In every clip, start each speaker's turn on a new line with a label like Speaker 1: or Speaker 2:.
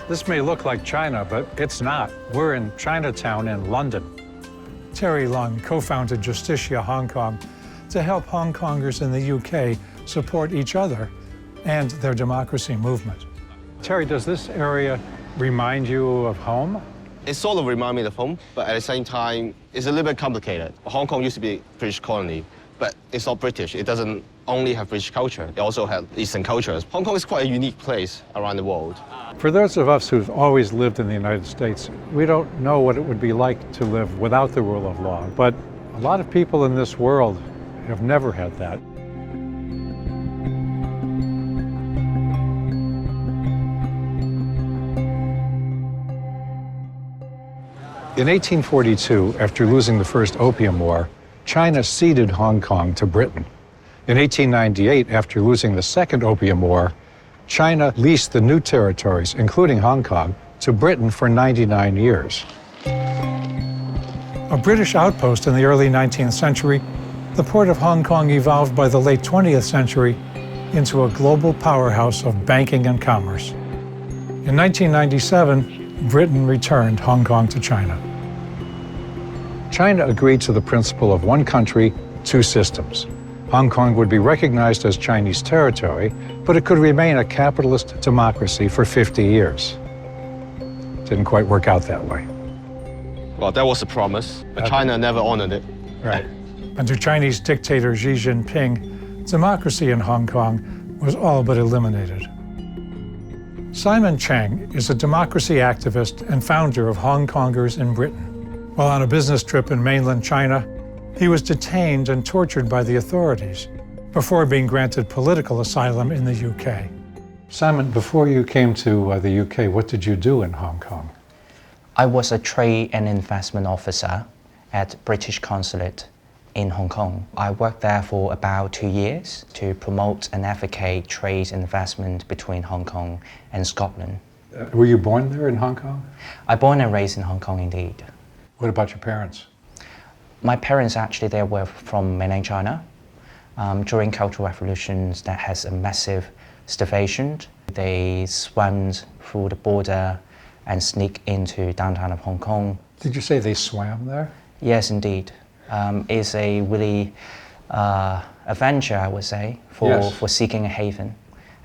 Speaker 1: This may look like China, but it's not. We're in Chinatown in London. Terry Lung co-founded Justitia Hong Kong to help Hong Kongers in the UK support each other and their democracy movement. Terry, does this area remind you of home?
Speaker 2: It sort of reminds me of home, but at the same time, it's a little bit complicated. Hong Kong used to be a British colony, but it's not British. It doesn't only have British culture. It also has Eastern cultures. Hong Kong is quite a unique place around the world.
Speaker 1: For those of us who've always lived in the United States, we don't know what it would be like to live without the rule of law. But a lot of people in this world have never had that. In 1842, after losing the First Opium War, China ceded Hong Kong to Britain. In 1898, after losing the Second Opium War, China leased the new territories, including Hong Kong, to Britain for 99 years. A British outpost in the early 19th century, the port of Hong Kong evolved by the late 20th century into a global powerhouse of banking and commerce. In 1997, Britain returned Hong Kong to China. China agreed to the principle of one country, two systems. Hong Kong would be recognized as Chinese territory, but it could remain a capitalist democracy for 50 years. Didn't quite work out that way.
Speaker 2: Well, that was a promise, but China never honored it.
Speaker 1: Right. Under Chinese dictator Xi Jinping, democracy in Hong Kong was all but eliminated. Simon Cheng is a democracy activist and founder of Hong Kongers in Britain. While on a business trip in mainland China, he was detained and tortured by the authorities before being granted political asylum in the UK. Simon, before you came to the UK, what did you do in Hong Kong?
Speaker 3: I was a trade and investment officer at British Consulate in Hong Kong. I worked there for about 2 years to promote and advocate trade and investment between Hong Kong and Scotland.
Speaker 1: Were you born there in Hong Kong?
Speaker 3: I born and raised in Hong Kong indeed.
Speaker 1: What about your parents?
Speaker 3: My parents actually they were from mainland China. During Cultural Revolutions that has a massive starvation. They swam through the border and sneak into downtown of Hong Kong.
Speaker 1: Did you say they swam there?
Speaker 3: Yes, indeed. It's a really adventure, I would say, for seeking a haven.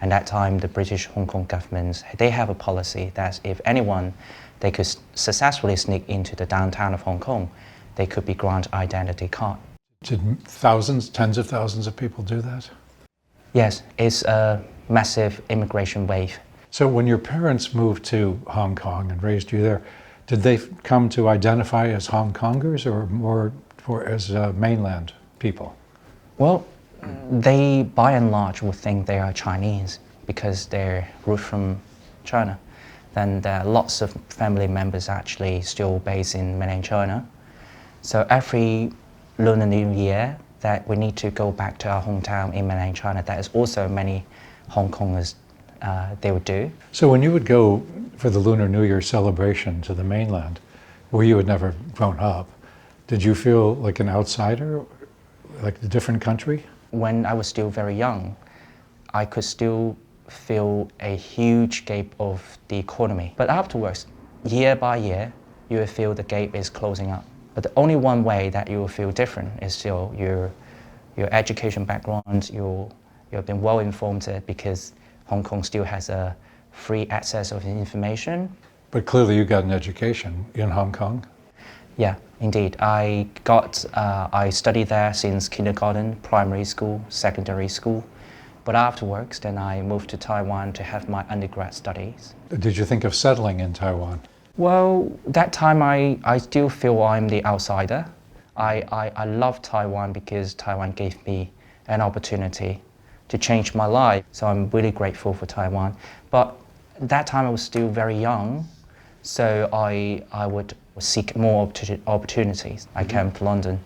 Speaker 3: And that time, the British Hong Kong government, they have a policy that if anyone, they could successfully sneak into the downtown of Hong Kong, they could be granted identity card.
Speaker 1: Did thousands, tens of thousands of people do that?
Speaker 3: Yes, it's a massive immigration wave.
Speaker 1: So when your parents moved to Hong Kong and raised you there, did they come to identify as Hong Kongers or more as mainland people?
Speaker 3: Well, they by and large would think they are Chinese because they're root from China. Then there are lots of family members actually still based in mainland China. So every Lunar New Year that we need to go back to our hometown in mainland China, that is also many Hong Kongers they would do.
Speaker 1: So when you would go for the Lunar New Year celebration to the mainland, where you had never grown up, did you feel like an outsider, like a different country?
Speaker 3: When I was still very young, I could still feel a huge gap of the economy. But afterwards, year by year, you will feel the gap is closing up. But the only one way that you will feel different is still your education background. You've been well informed because Hong Kong still has a free access of information.
Speaker 1: But clearly you got an education in Hong Kong.
Speaker 3: Yeah, indeed. I studied there since kindergarten, primary school, secondary school. But afterwards, then I moved to Taiwan to have my undergrad studies.
Speaker 1: Did you think of settling in Taiwan?
Speaker 3: Well, that time I still feel I'm the outsider. I love Taiwan because Taiwan gave me an opportunity to change my life. So I'm really grateful for Taiwan. But at that time I was still very young, so I would seek more opportunities. I came to London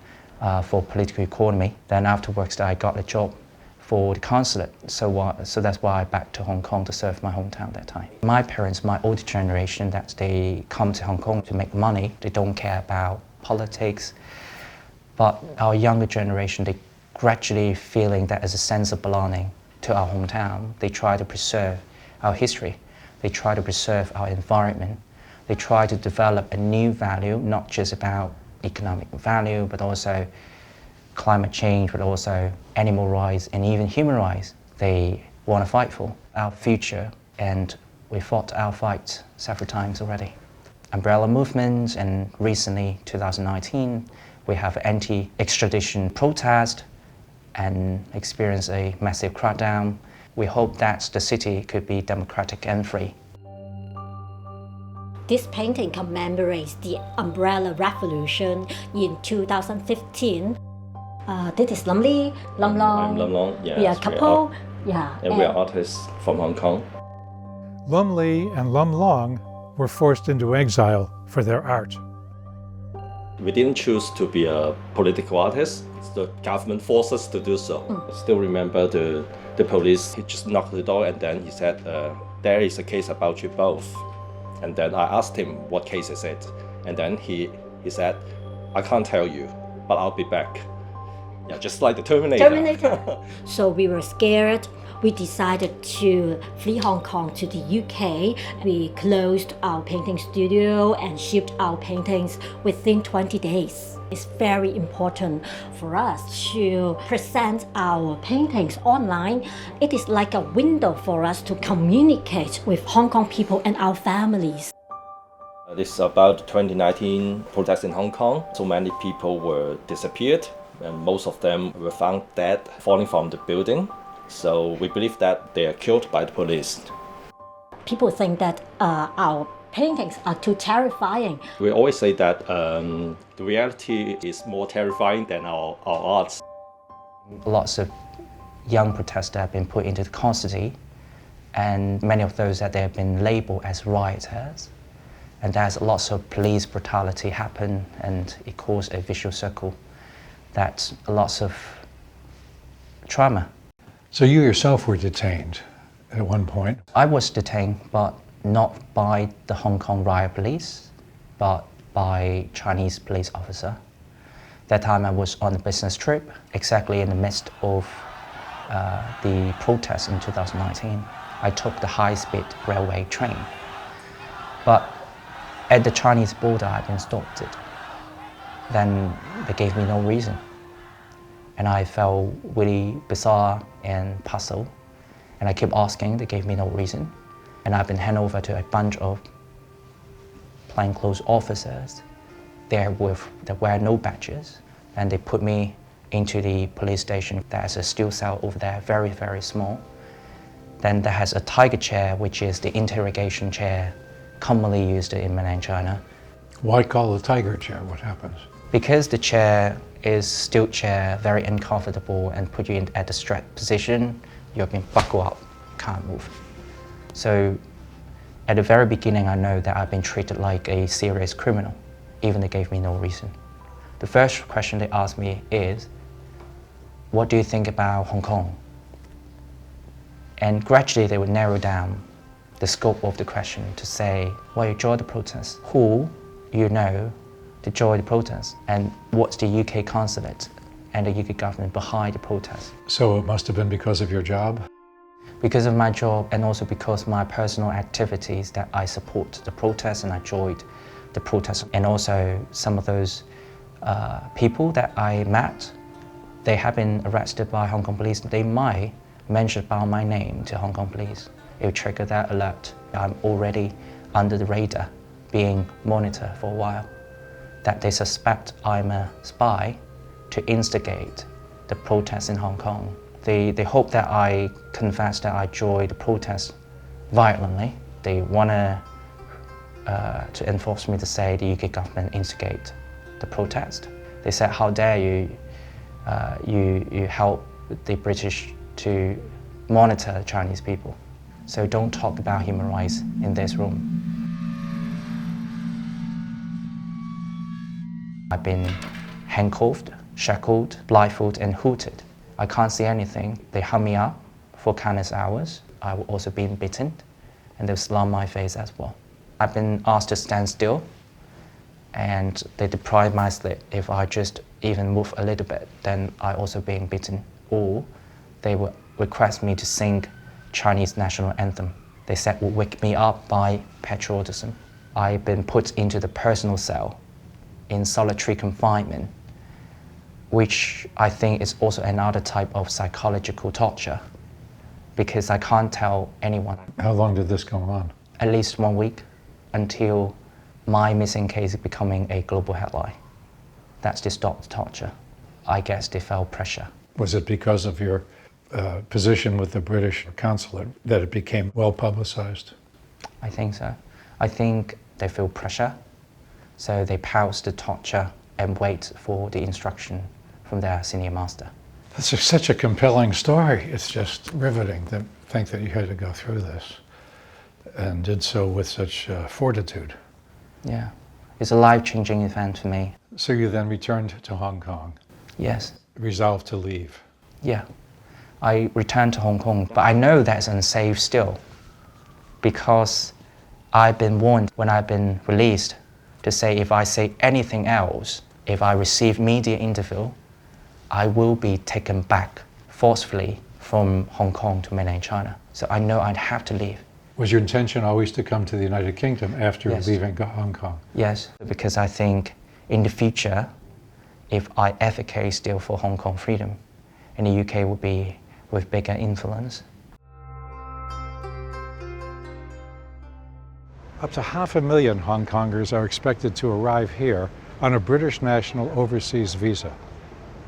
Speaker 3: for political economy. Then afterwards I got a job for the consulate, so that's why I back to Hong Kong to serve my hometown that time. My parents, my older generation, that they come to Hong Kong to make money. They don't care about politics. But our younger generation, they gradually feeling that as a sense of belonging to our hometown. They try to preserve our history. They try to preserve our environment. They try to develop a new value, not just about economic value, but also climate change, but also animal rights and even human rights. They want to fight for our future, and we fought our fight several times already. Umbrella movements, and recently, 2019, we have anti-extradition protest and experienced a massive crackdown. We hope that the city could be democratic and free.
Speaker 4: This painting commemorates the Umbrella Revolution in 2015. This is Lam Lee, Lam Long.
Speaker 5: I'm Lam Long, yes.
Speaker 4: We are a couple.
Speaker 5: And we are artists from Hong Kong.
Speaker 1: Lum Lee and Lum Long were forced into exile for their art.
Speaker 5: We didn't choose to be a political artist. The government forced us to do so. I still remember the police, he just knocked the door and then he said, there is a case about you both. And then I asked him, what case is it? And then he said, I can't tell you, but I'll be back. Yeah, just like the Terminator.
Speaker 4: So we were scared. We decided to flee Hong Kong to the UK. We closed our painting studio and shipped our paintings within 20 days. It's very important for us to present our paintings online. It is like a window for us to communicate with Hong Kong people and our families.
Speaker 5: This is about 2019 protests in Hong Kong. So many people were disappeared, and most of them were found dead, falling from the building. So we believe that they are killed by the police.
Speaker 4: People think that our paintings are too terrifying.
Speaker 5: We always say that the reality is more terrifying than our arts.
Speaker 3: Lots of young protesters have been put into the custody, and many of those that they have been labeled as rioters. And there's lots of police brutality happen, and it caused a vicious circle. That's lots of trauma.
Speaker 1: So you yourself were detained at one point.
Speaker 3: I was detained, but not by the Hong Kong riot police, but by Chinese police officer. That time I was on a business trip, exactly in the midst of the protests in 2019. I took the high-speed railway train. But at the Chinese border, I've been stopped. Then they gave me no reason. And I felt really bizarre and puzzled. And I kept asking, they gave me no reason. And I've been handed over to a bunch of plainclothes officers. There were no badges. And they put me into the police station. There's a steel cell over there, very, very small. Then there has a tiger chair, which is the interrogation chair commonly used in mainland China.
Speaker 1: Why call it a tiger chair? What happens?
Speaker 3: Because the chair is steel chair, very uncomfortable, and put you at the straight position, you've been buckled up, can't move. So at the very beginning, I know that I've been treated like a serious criminal, even they gave me no reason. The first question they asked me is, what do you think about Hong Kong? And gradually they would narrow down the scope of the question to say, well, you joined the protest. Who you know to join the protest, and what's the UK consulate and the UK government behind the protest?
Speaker 1: So it must have been because of your job?
Speaker 3: Because of my job, and also because my personal activities, that I support the protest and I joined the protest. And also some of those people that I met, they have been arrested by Hong Kong police. They might mention about my name to Hong Kong police. It will trigger that alert. I'm already under the radar, being monitored for a while. That they suspect I'm a spy to instigate the protests in Hong Kong. They hope that I confess that I joined the protest violently. They want to enforce me to say the UK government instigate the protest. They said, how dare you, you help the British to monitor the Chinese people. So don't talk about human rights in this room. I've been handcuffed, shackled, blindfolded, and hooted. I can't see anything. They hung me up for countless hours. I was also being beaten, and they slammed my face as well. I've been asked to stand still, and they deprive my sleep. If I just even move a little bit, then I also being beaten. Or they would request me to sing Chinese national anthem. they said would wake me up by patriotism. I've been put into the personal cell in solitary confinement, which I think is also another type of psychological torture, because I can't tell anyone.
Speaker 1: How long did this go on?
Speaker 3: At least 1 week, until my missing case is becoming a global headline. That's to stop the torture. I guess they felt pressure.
Speaker 1: Was it because of your position with the British consulate that it became well publicized?
Speaker 3: I think so. I think they feel pressure, so they pause the torture and wait for the instruction from their senior master.
Speaker 1: That's such a compelling story. It's just riveting to think that you had to go through this and did so with such fortitude.
Speaker 3: Yeah, it's a life-changing event for me.
Speaker 1: So you then returned to Hong Kong,
Speaker 3: Yes,
Speaker 1: resolved to leave.
Speaker 3: yeah. I returned to Hong Kong, but I know that's unsafe still, because I've been warned when I've been released to say if I say anything else, if I receive media interview, I will be taken back forcefully from Hong Kong to mainland China. So I know I'd have to leave.
Speaker 1: Was your intention always to come to the United Kingdom after
Speaker 3: Yes.
Speaker 1: leaving Hong Kong?
Speaker 3: Yes, because I think in the future, if I advocate still for Hong Kong freedom, in the UK would be with bigger influence.
Speaker 1: Up to 500,000 Hong Kongers are expected to arrive here on a British national overseas visa,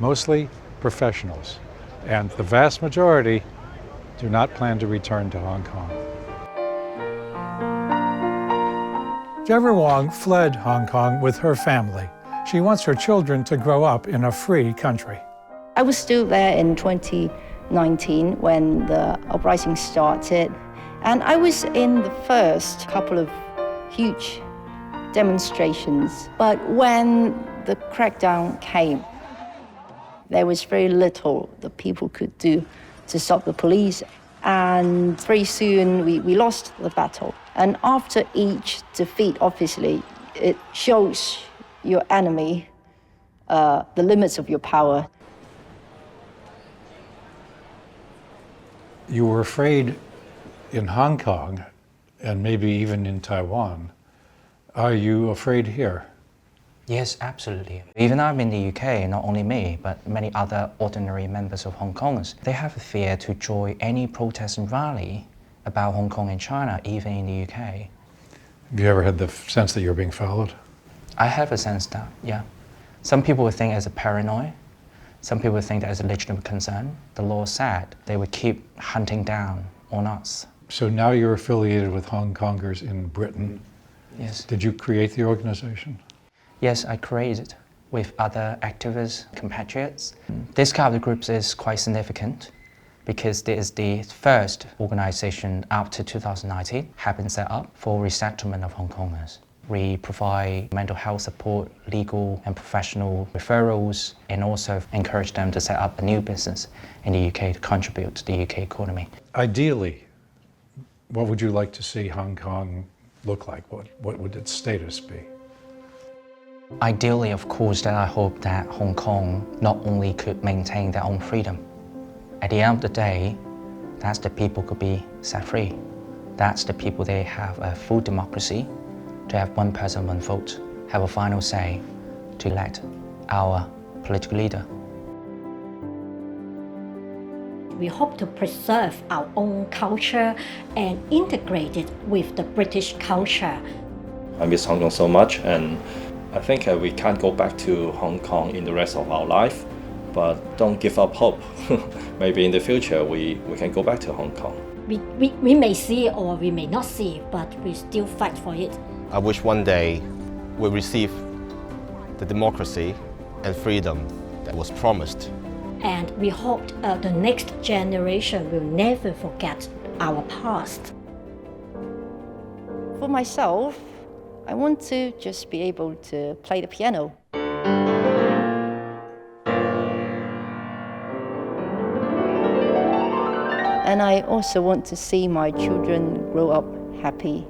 Speaker 1: mostly professionals, and the vast majority do not plan to return to Hong Kong. Deborah Wong fled Hong Kong with her family. She wants her children to grow up in a free country.
Speaker 6: I was still there in 2019 when the uprising started, and I was in the first couple of huge demonstrations. But when the crackdown came, there was very little that people could do to stop the police. And very soon we lost the battle. And after each defeat, obviously, it shows your enemy the limits of your power.
Speaker 1: You were afraid in Hong Kong and maybe even in Taiwan. Are you afraid here?
Speaker 3: Yes, absolutely. Even I'm in the UK, not only me, but many other ordinary members of Hong Kongers, they have a fear to join any protest and rally about Hong Kong and China, even in the UK.
Speaker 1: Have you ever had the sense that you're being followed?
Speaker 3: I have a sense that, yeah. Some people would think as a paranoia. Some people would think that as a legitimate concern. The law said they would keep hunting down on us.
Speaker 1: So now you're affiliated with Hong Kongers in Britain.
Speaker 3: Yes.
Speaker 1: Did you create the organization?
Speaker 3: Yes, I created with other activists, compatriots. This kind of groups is quite significant because this is the first organization after 2019 have been set up for resettlement of Hong Kongers. We provide mental health support, legal and professional referrals, and also encourage them to set up a new business in the UK to contribute to the UK economy.
Speaker 1: Ideally, what would you like to see Hong Kong look like? What would its status be?
Speaker 3: Ideally, of course, that I hope that Hong Kong not only could maintain their own freedom. At the end of the day, that's the people could be set free. That's the people they have a full democracy, to have one person, one vote, have a final say to elect our political leader.
Speaker 4: We hope to preserve our own culture and integrate it with the British culture.
Speaker 5: I miss Hong Kong so much, and I think we can't go back to Hong Kong in the rest of our life, but don't give up hope. Maybe in the future we can go back to Hong Kong.
Speaker 4: We may see it or we may not see it, but we still fight for it.
Speaker 2: I wish one day we'll receive the democracy and freedom that was promised.
Speaker 4: And we hope the next generation will never forget our past.
Speaker 6: For myself, I want to just be able to play the piano. And I also want to see my children grow up happy.